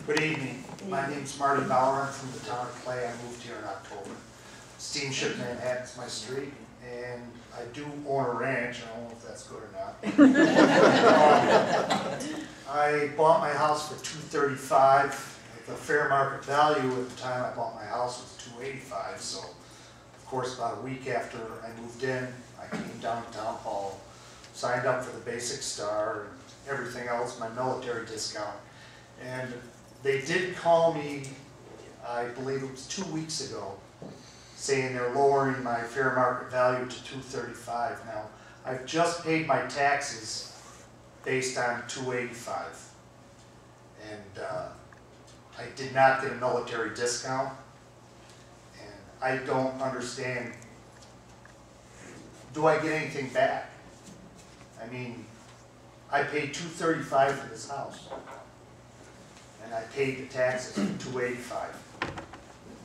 Good evening. My name's Harvey Bowers. I'm from the town of Clay. I moved here in October. Steamship Manhattan's my street, and I do own a ranch. I don't know if that's good or not. I bought my house for $235. The fair market value at the time I bought my house was $285. So, of course, about a week after I moved in, I came down to town hall, signed up for the basic star and everything else, my military discount. And they did call me, I believe it was 2 weeks ago, saying they're lowering my fair market value to $235. Now, I've just paid my taxes based on $285. And I did not get a military discount. And I don't understand, do I get anything back? I mean, I paid $235 for this house. And I paid the taxes for $285.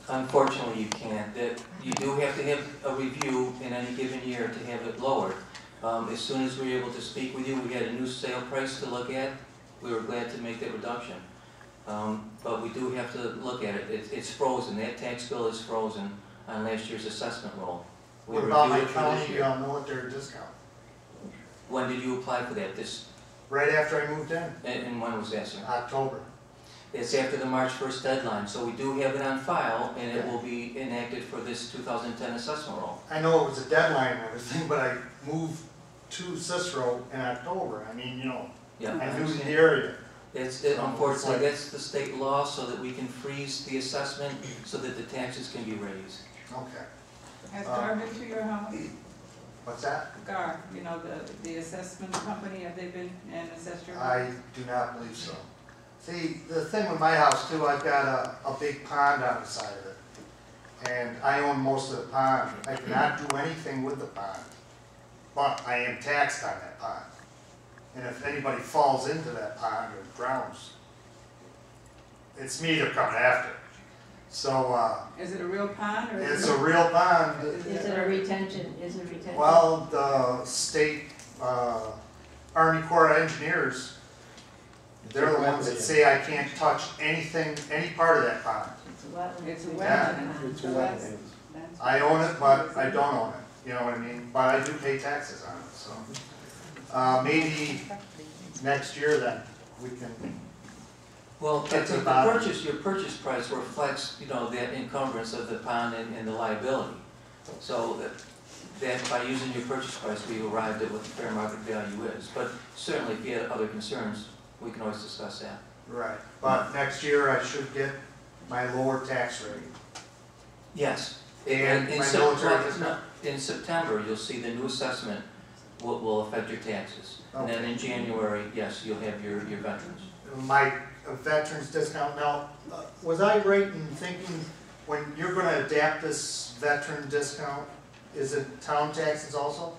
Unfortunately, you can't. You do have to have a review in any given year to have it lowered. As soon as we were able to speak with you, we had a new sale price to look at. We were glad to make that reduction. But we do have to look at it. It's frozen. That tax bill is frozen on last year's assessment roll. What about my county military discount? When did you apply for that? Right after I moved in. And when was that, sir? October. It's after the March 1st deadline, so we do have it on file, and it will be enacted for this 2010 assessment roll. I know it was a deadline and everything, but I moved to Cicero in October. I mean, you know, Yeah, I knew the area. Unfortunately, that's the state law, so that we can freeze the assessment so that the taxes can be raised. Okay. Has GAR been to your house? What's that? GAR, you know, the assessment company, have they been and assessed your house? I do not believe so. See, the thing with my house too, I've got a big pond on the side of it. And I own most of the pond. I cannot do anything with the pond. But I am taxed on that pond. And if anybody falls into that pond or drowns, it's me they're coming after. So, is it a real pond or it's a real pond. Is it a retention? Is it retention? Well, the state Army Corps of Engineers, they're the ones that say I can't touch anything, any part of that pond. It's a wetland. It's a Yeah. wetland. It's a So wetland. that's- I own it, but I don't own it. You know what I mean? But I do pay taxes on it. So maybe next year then we can. Well, That's your about- purchase price reflects, you know, that encumbrance of the pond and the liability. So that by using your purchase price, we arrived at what the fair market value is. But certainly, if you had other concerns, we can always discuss that. Right. But next year I should get my lower tax rate. Yes. And my military discount. In September, you'll see the new assessment will affect your taxes. And then in January, yes, you'll have your veterans. My veterans discount. Now, was I right in thinking when you're going to adapt this veteran discount, is it town taxes also?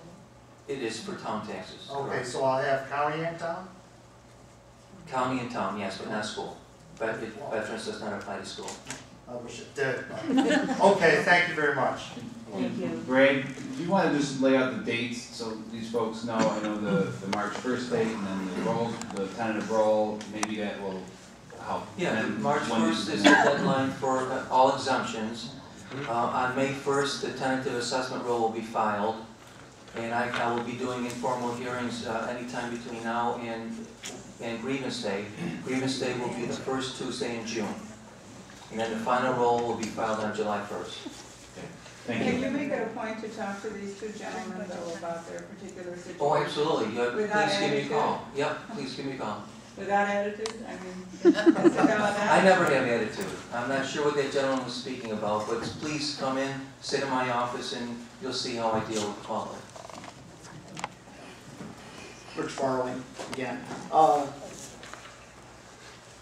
It is for town taxes. Okay, correct. so I'll have county and town? County and town, yes, but not school. Veterans does not apply to school. I wish it did. But okay, thank you very much. Thank you. Greg, do you want to just lay out the dates so these folks know? I know the March 1st date and then the roll, the tentative roll, maybe that will help. Yeah, And March when 1st is the deadline for all exemptions. On May 1st, the tentative assessment roll will be filed, and I will be doing informal hearings anytime between now and grievance day. Grievance day will be the first Tuesday in June, and then the final roll will be filed on July 1st. Thank Can you. you make it a point to talk to these two gentlemen though about their particular situation? Oh, absolutely. Without Please give me a attitude? call. Yep, please give me a call. Without attitude? I mean, is it about that? I never have attitude. I'm not sure what that gentleman was speaking about, but please come in, sit in my office, and you'll see how I deal with the public. Rich Farley again.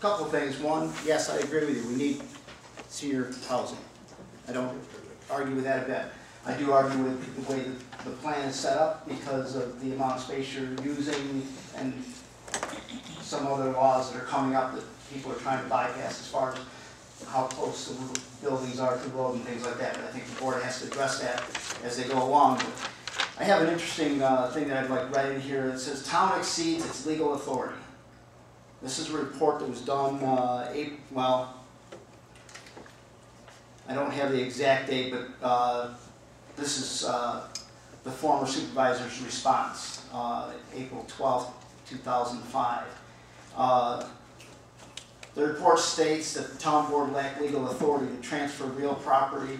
Couple of things. One, yes, I agree with you. We need senior housing. I don't argue with that a bit. I do argue with the way that the plan is set up because of the amount of space you're using and some other laws that are coming up that people are trying to bypass as far as how close the buildings are to the road and things like that. But I think the board has to address that as they go along. But I have an interesting thing that I'd like read in here. It says, town exceeds its legal authority. This is a report that was done, well, I don't have the exact date, but this is the former supervisor's response, April 12th, 2005. The report states that the town board lacked legal authority to transfer real property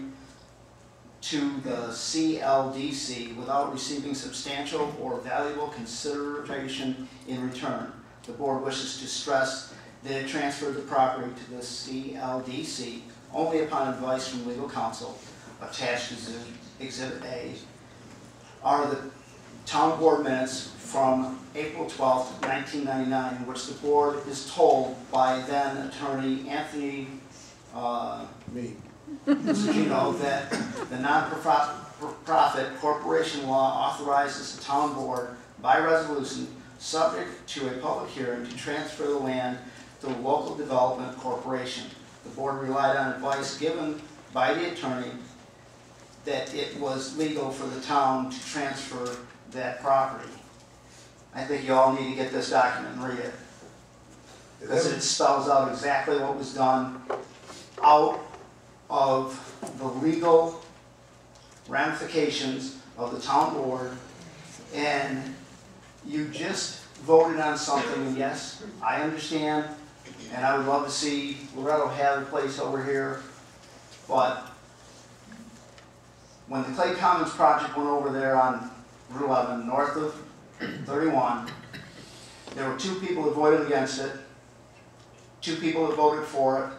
to the CLDC without receiving substantial or valuable consideration in return. The board wishes to stress that it transferred the property to the CLDC only upon advice from legal counsel. Attached to Exhibit A are the town board minutes from April 12th, 1999, in which the board is told by then attorney Anthony Cicero that the non-profit corporation law authorizes the town board by resolution, subject to a public hearing, to transfer the land to a local development corporation. The board relied on advice given by the attorney that it was legal for the town to transfer that property. I think you all need to get this document and read it, because it spells out exactly what was done out of the legal ramifications of the town board. And you just voted on something, and yes, I understand, and I would love to see Loretto have a place over here, but when the Clay Commons project went over there on Route 11, north of 31, there were 2 people that voted against it, 2 people that voted for it,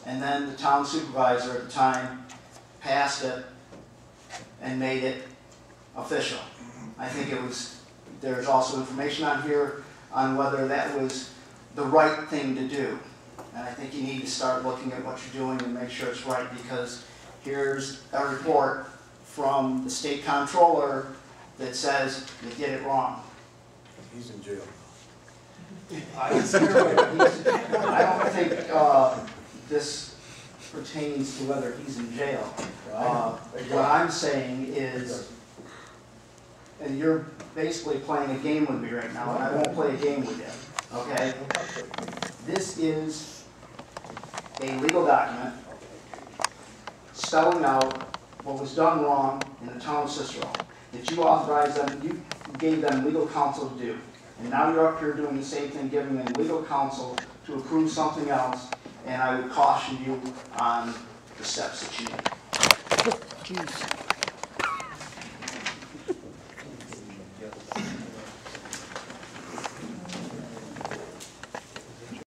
and then the town supervisor at the time passed it and made it official. I think it was, there's also information on here on whether that was the right thing to do. And I think you need to start looking at what you're doing and make sure it's right, because here's a report from the state comptroller that says you did it wrong. He's in jail. I don't think this pertains to whether he's in jail. What I'm saying is, and you're basically playing a game with me right now, and I won't play a game with you, okay? This is a legal document spelling out what was done wrong in the town of Cicero, that you authorized them, you gave them legal counsel to do. And now you're up here doing the same thing, giving them legal counsel to approve something else, and I would caution you on the steps that you need.